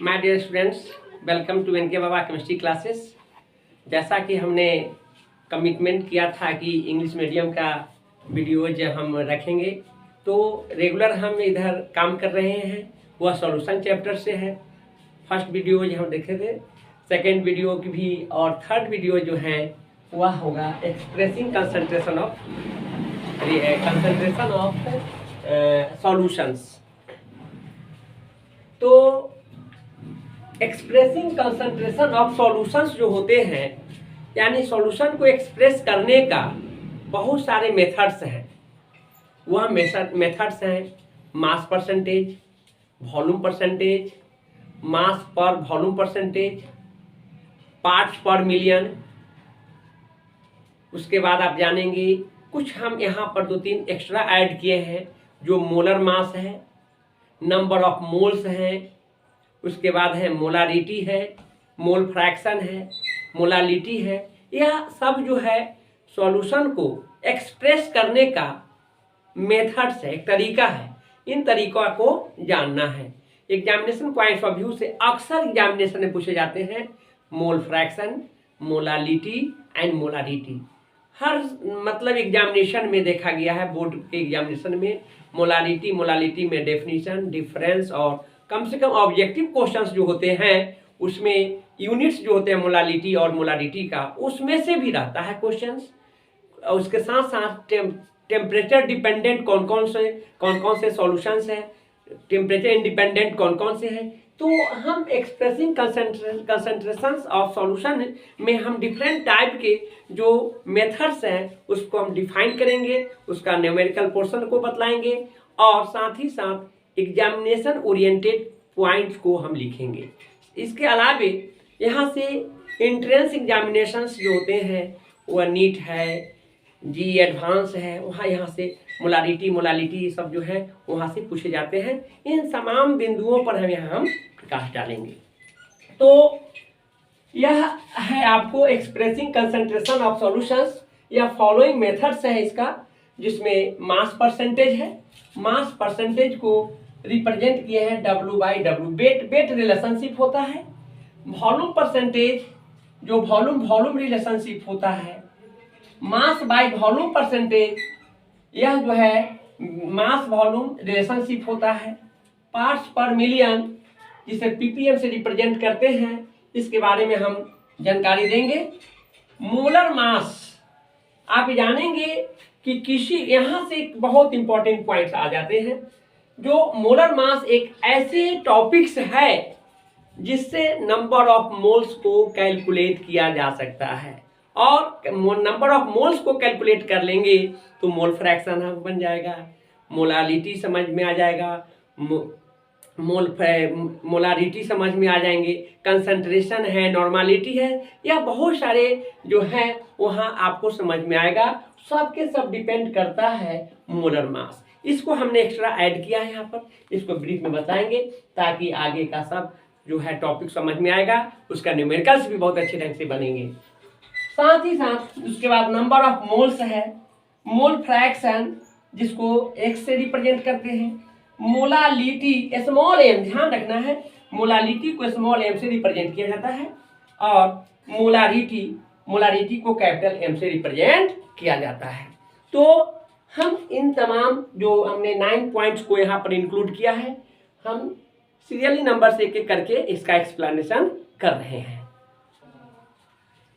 My dear students, welcome to NK Baba chemistry classes. जैसा कि हमने कमिटमेंट किया था कि इंग्लिश मीडियम का वीडियोज हम रखेंगे, तो रेगुलर हम इधर काम कर रहे हैं। वह सॉल्यूशन चैप्टर से है। फर्स्ट वीडियो हम देखे थे, सेकेंड वीडियो की भी, और थर्ड वीडियो जो है वह होगा एक्सप्रेसिंग कंसंट्रेशन ऑफ सॉल्यूशंस। तो एक्सप्रेसिंग कंसंट्रेशन ऑफ सॉल्यूशंस जो होते हैं, यानी सॉल्यूशन को एक्सप्रेस करने का बहुत सारे मेथड्स हैं। वह मेथड्स हैं मास परसेंटेज, वॉल्यूम परसेंटेज, मास पर वॉल्यूम परसेंटेज, पार्ट्स पर मिलियन। उसके बाद आप जानेंगे कुछ हम यहाँ पर 2-3 एक्स्ट्रा ऐड किए हैं, जो मोलर मास है, नंबर ऑफ मोल्स हैं, उसके बाद है मोलारिटी है, मोल फ्रैक्शन है, मोलालिटी है। यह सब जो है सॉल्यूशन को एक्सप्रेस करने का मेथड्स है, एक तरीका है। इन तरीक़ों को जानना है। एग्जामिनेशन पॉइंट ऑफ व्यू से अक्सर एग्जामिनेशन में पूछे जाते हैं mole fraction, molality and molarity. हर मतलब एग्जामिनेशन में देखा गया है, बोर्ड के एग्जामिनेशन में मोलालिटी में डेफिनेशन, डिफरेंस, और कम से कम ऑब्जेक्टिव क्वेश्चंस जो होते हैं उसमें यूनिट्स जो होते हैं मोलालिटी और मोलारिटी का, उसमें से भी रहता है क्वेश्चंस। उसके साथ साथ टेम्परेचर डिपेंडेंट कौन कौन से सॉल्यूशंस हैं, टेम्परेचर इंडिपेंडेंट कौन कौन से हैं। तो हम एक्सप्रेसिंग कंसंट्रेशंस ऑफ सॉल्यूशन में हम डिफरेंट टाइप के जो मेथड्स हैं उसको हम डिफाइन करेंगे, उसका न्यूमेरिकल पोर्शन को बतलाएंगे, और साथ ही साथ एग्जामिनेशन ओरिएंटेड पॉइंट्स को हम लिखेंगे। इसके अलावे यहाँ से एंट्रेंस एग्जामिनेशंस जो होते हैं वह नीट है, जी एडवांस है, वहाँ यहाँ से मोलालिटी सब जो है वहाँ से पूछे जाते हैं। इन तमाम बिंदुओं पर हम प्रकाश डालेंगे। तो यह है आपको एक्सप्रेसिंग कंसंट्रेशन ऑफ सॉल्यूशंस, या फॉलोइंग मेथड्स है इसका, जिसमें मास परसेंटेज है। मास परसेंटेज को रिप्रेजेंट किए हैं W/W, वेट रिलेशनशिप होता है। वॉल्यूम परसेंटेज जो वॉल्यूम रिलेशनशिप होता है। मास बाय वॉल्यूम परसेंटेज, यह जो है मास वॉल्यूम रिलेशनशिप होता है। पार्ट्स पर मिलियन, जिसे ppm से रिप्रेजेंट करते हैं, इसके बारे में हम जानकारी देंगे। मोलर मास आप जानेंगे कि किसी, यहाँ से एक बहुत इंपॉर्टेंट पॉइंट्स आ जाते हैं। जो मोलर मास एक ऐसे टॉपिक्स है जिससे नंबर ऑफ मोल्स को कैलकुलेट किया जा सकता है, और नंबर ऑफ मोल्स को कैलकुलेट कर लेंगे तो मोल फ्रैक्शन बन जाएगा, मोलालिटी समझ में आ जाएगा, मोलारिटी समझ में आ जाएंगे, कंसंट्रेशन है, नॉर्मलिटी है, या बहुत सारे जो है वहाँ आपको समझ में आएगा। सबके सब डिपेंड करता है मोलर मास। इसको हमने एक्स्ट्रा ऐड किया है यहाँ पर, इसको ब्रीफ में बताएंगे ताकि आगे का सब जो है टॉपिक समझ में आएगा, उसका न्यूमेरिकल्स भी बहुत अच्छे ढंग से बनेंगे। साथ ही साथ उसके बाद नंबर ऑफ मोल्स है, मोल फ्रैक्शन जिसको x से रिप्रेजेंट करते हैं, मोलालिटी स्मॉल m, ध्यान रखना है मोलालिटी को स्मॉल m से रिप्रेजेंट किया जाता है, और मोलारिटी को कैपिटल M से रिप्रेजेंट किया जाता है। तो हम इन तमाम जो हमने 9 पॉइंट्स को यहाँ पर इंक्लूड किया है, हम सीरियली नंबर से एक करके इसका एक्सप्लेनेशन कर रहे हैं।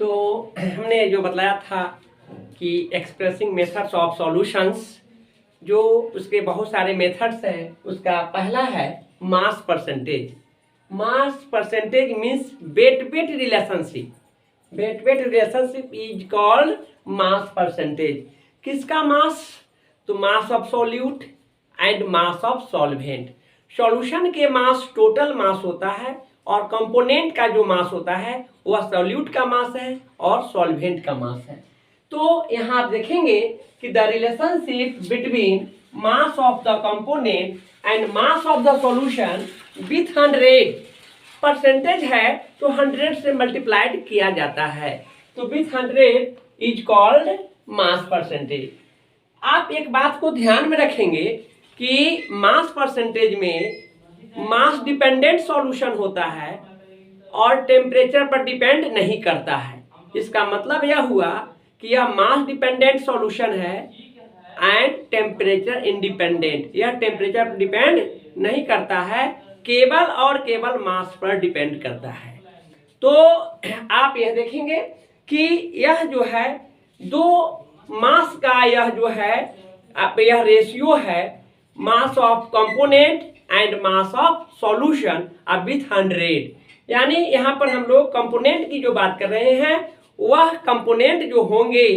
तो हमने जो बतलाया था कि एक्सप्रेसिंग मेथड्स ऑफ सॉल्यूशंस, जो उसके बहुत सारे मेथड्स हैं, उसका पहला है mass percentage. Mass percentage means weight relationship. Weight relationship is called mass percentage. किसका मास? तो mass of solute and mass of solvent. Solution के मास टोटल मास होता है, और कंपोनेंट का जो मास होता है वह सॉल्यूट का मास है और सॉल्वेंट का मास है। तो यहाँ आप देखेंगे कि the relationship between mass of the component and mass of the solution with 100 percentage है, तो 100 से मल्टीप्लाइड किया जाता है, तो with 100 is called mass percentage. आप एक बात को ध्यान में रखेंगे कि मास परसेंटेज में मास डिपेंडेंट सॉल्यूशन होता है और टेम्परेचर पर डिपेंड नहीं करता है। इसका मतलब यह हुआ कि यह मास डिपेंडेंट सॉल्यूशन है एंड टेम्परेचर इंडिपेंडेंट। यह टेम्परेचर पर डिपेंड नहीं करता है, केवल और केवल मास पर डिपेंड करता है। तो आप यह देखेंगे कि यह जो है दो मास का यह जो है यह रेशियो है, mass of component and mass of solution with 100। यानी यहाँ पर हम लोग कंपोनेंट की जो बात कर रहे हैं, वह कंपोनेंट जो होंगे,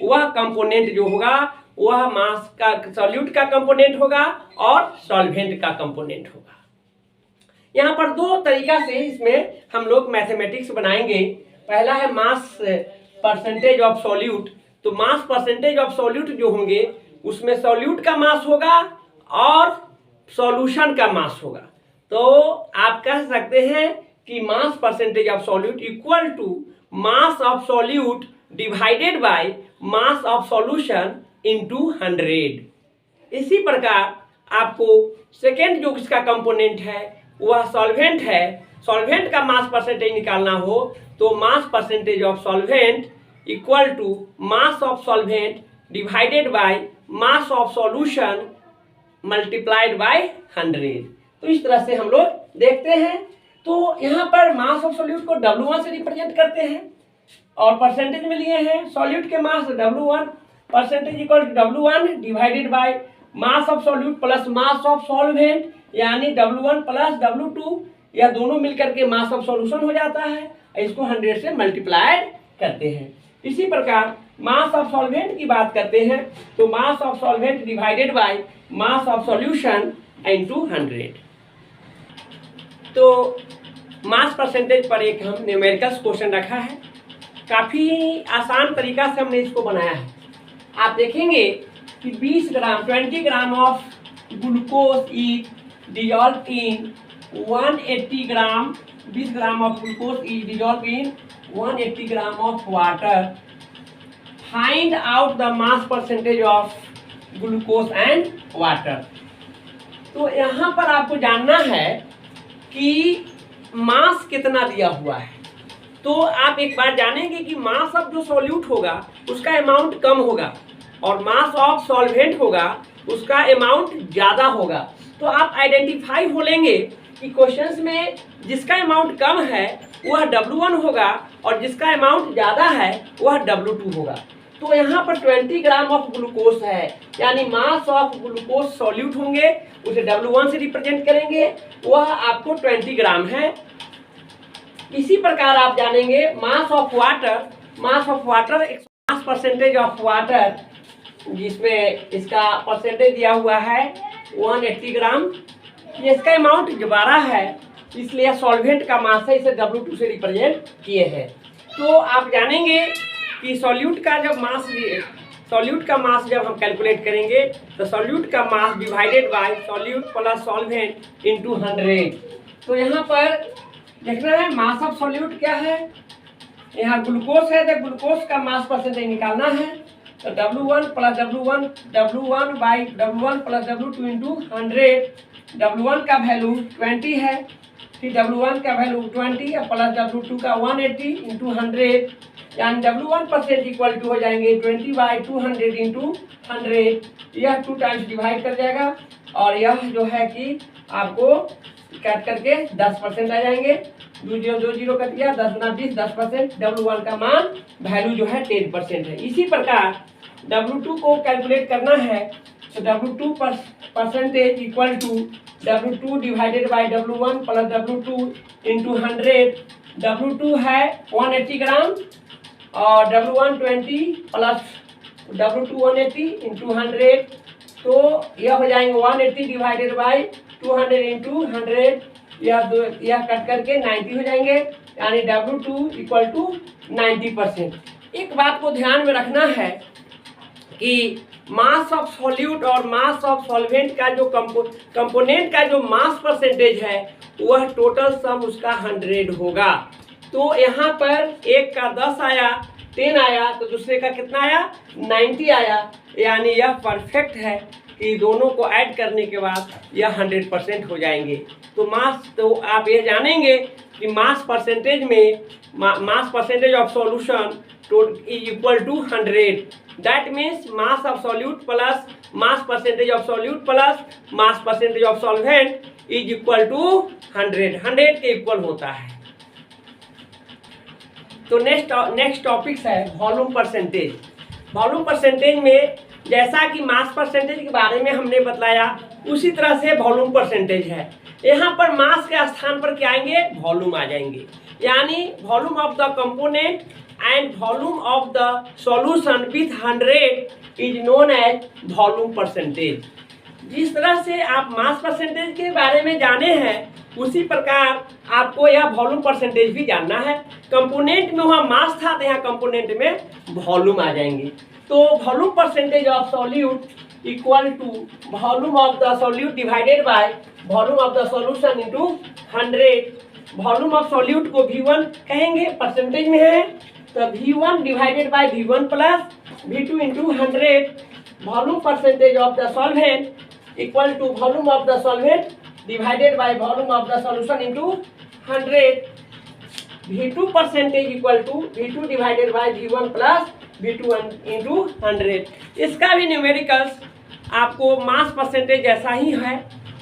वह कंपोनेंट जो होगा वह मास का सॉल्यूट का कंपोनेंट होगा और सॉल्वेंट का कंपोनेंट होगा। यहाँ पर दो तरीका से इसमें हम लोग मैथमेटिक्स बनाएंगे। पहला है मास परसेंटेज ऑफ सॉल्यूट। तो मास परसेंटेज ऑफ सॉल्यूट जो होंगे उसमें सॉल्यूट का मास होगा और सॉल्यूशन का मास होगा। तो आप कह सकते हैं कि mass percentage of solute equal to mass of solute divided by mass of solution into 100। इसी प्रकार आपको सेकेंड जो इसका कंपोनेंट है वह सॉल्वेंट है। सॉल्वेंट का मास परसेंटेज निकालना हो तो mass percentage of solvent equal to mass of solvent divided by mass of solution multiplied by 100। तो इस तरह से हम लोग देखते हैं। तो यहाँ पर मास ऑफ सॉल्यूट को W1 से रिप्रेजेंट करते हैं और परसेंटेज में लिए हैं सॉल्यूट के mass W1 percentage equal to W1 divided by mass of solute plus mass of solvent, यानी W1 प्लस W2, यह दोनों मिलकर के मास ऑफ सॉल्यूशन हो जाता है। इसको 100 से मल्टीप्लाइड करते हैं। इसी प्रकार मास ऑफ सॉल्वेंट की बात करते हैं तो mass of solvent divided by mass of solution into 100। तो मास परसेंटेज पर एक हम न्यूमेरिकल क्वेश्चन रखा है। काफ़ी आसान तरीका से हमने इसको बनाया है। आप देखेंगे कि 20 gram of glucose is dissolve in 180 gram, 20 gram of glucose is dissolve in 180 gram of water. Find out the mass percentage of glucose and water. तो यहाँ पर आपको जानना है कि मास कितना दिया हुआ है। तो आप एक बार जानेंगे कि मास ऑफ जो सॉल्यूट होगा उसका अमाउंट कम होगा और मास ऑफ सॉल्वेंट होगा उसका अमाउंट ज़्यादा होगा। तो आप आइडेंटिफाई हो लेंगे कि क्वेश्चंस में जिसका अमाउंट कम है वह W1 होगा और जिसका अमाउंट ज़्यादा है वह W2 होगा। तो यहाँ पर 20 ग्राम ऑफ ग्लूकोज है, यानी मास ऑफ ग्लूकोज सॉल्यूट होंगे, उसे W1 से रिप्रेजेंट करेंगे, वह आपको 20 ग्राम है। इसी प्रकार आप जानेंगे mass of water. Mass of water mass percentage of water, जिसमें इसका परसेंटेज दिया हुआ है 180 ग्राम। इसका अमाउंट 12 है, इसलिए सॉल्वेंट का मास है, इसे W2 से रिप्रेजेंट किए हैं। तो आप जानेंगे कि सॉल्यूट का मास जब हम कैलकुलेट करेंगे तो सॉल्यूट का mass divided by solute plus solvent into 100। तो यहाँ पर देखना है मास ऑफ सॉल्यूट क्या है। यहाँ ग्लूकोज है तो ग्लूकोज का मास परसेंटेज निकालना है। तो W1 plus W1 by W1 plus W2 into 100। W1 का वैल्यू 20 है, फिर W1 का वैल्यू 20 प्लस W2 का 180 इंटू 100, यानी W1 परसेंट इक्वल टू हो जाएंगे 20 बाई 200 इंटू 100। यह 2 टाइम्स डिवाइड कर जाएगा और यह जो है कि आपको काट करके 10% आ जाएंगे। 2 जीरो कट गया, 10 गुना 20 10%। W1 का मान वैल्यू जो है 10% है। इसी प्रकार W2 को कैलकुलेट करना है तो W2 percentage equal to W2 divided by W1 plus W2 into 100। W2 है 180 ग्राम और W1 20 प्लस W2 180 इंटू 100। तो यह हो जाएंगे 180 डिवाइडेड बाई 200 इंटू 100। यह कट करके 90 हो जाएंगे, यानी W2 इक्वल टू 90%। एक बात को ध्यान में रखना है कि मास ऑफ सॉल्यूट और मास ऑफ सॉल्वेंट का जो कंपोनेंट का जो मास परसेंटेज है वह टोटल सम उसका 100 होगा। तो यहाँ पर एक का 10 आया, 10 आया, तो दूसरे का कितना आया 90 आया, यानी यह परफेक्ट है कि दोनों को ऐड करने के बाद यह 100% हो जाएंगे। तो मास, तो आप ये जानेंगे कि मास परसेंटेज में mass percentage of solution is equal to 100। That means mass of solute plus mass percentage of solute plus mass percentage of solvent is equal to 100 के इक्वल होता है। तो नेक्स्ट टॉपिक है वॉल्यूम परसेंटेज। वॉल्यूम परसेंटेज में जैसा कि mass percentage के बारे में हमने बताया, उसी तरह से वॉल्यूम परसेंटेज है। यहाँ पर मास के स्थान पर क्या आएंगे, वॉल्यूम आ जाएंगे, यानी volume of the component and volume of the solution with 100 is known as volume percentage. जिस तरह से आप मास परसेंटेज के बारे में जाने हैं, उसी प्रकार आपको यह वॉल्यूम परसेंटेज भी जानना है। कंपोनेंट में वहाँ मास था, तो यहाँ कंपोनेंट में वॉल्यूम आ जाएंगे। तो volume percentage of solute equal to volume of the solute divided by volume of the solution into 100। Volume of solute को V1 कहेंगे, परसेंटेज में है, तो V1 divided by V1 plus V2 into 100। Volume percentage of the solvent equal to volume of the solvent divided by volume of the solution into 100। V2 percentage equal to V2 divided by V1 plus V2 into 100। इसका भी numericals आपको mass percentage जैसा ही है,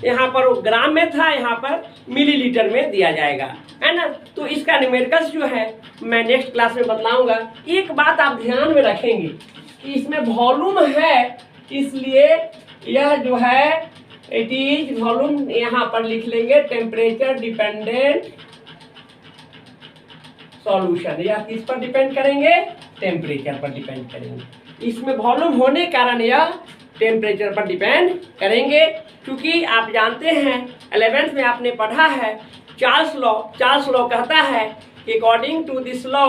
यहाँ पर ग्राम में था, यहाँ पर मिलीलीटर में दिया जाएगा, है ना। तो इसका न्यूमेरिकल्स जो है मैं नेक्स्ट क्लास में बतलाऊंगा। एक बात आप ध्यान में रखेंगे कि इसमें वॉल्यूम है, इसलिए यह जो है इट इज वॉल्यूम, यहाँ पर लिख लेंगे टेम्परेचर डिपेंडेंट सॉल्यूशन। यह किस पर डिपेंड करेंगे, टेम्परेचर पर डिपेंड करेंगे। इसमें वॉल्यूम होने के कारण यह टेम्परेचर पर डिपेंड करेंगे, क्योंकि आप जानते हैं 11th में आपने पढ़ा है चार्ल्स लॉ कहता है कि according to this law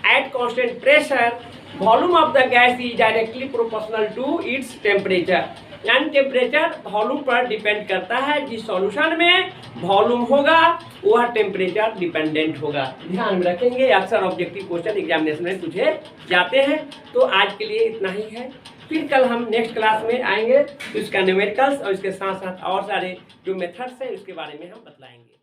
at constant pressure volume of the gas is directly proportional to its temperature. यानी टेम्परेचर वॉल्यूम पर डिपेंड करता है। जिस सॉल्यूशन में वॉल्यूम होगा वह टेम्परेचर डिपेंडेंट होगा। ध्यान में रखेंगे, अक्सर ऑब्जेक्टिव क्वेश्चन एग्जामिनेशन में पूछे जाते हैं। तो आज के लिए इतना ही है, फिर कल हम नेक्स्ट क्लास में आएंगे, तो इसका न्यूमेरिकल्स और इसके साथ साथ और सारे जो मेथड्स हैं उसके बारे में हम बतलाएंगे।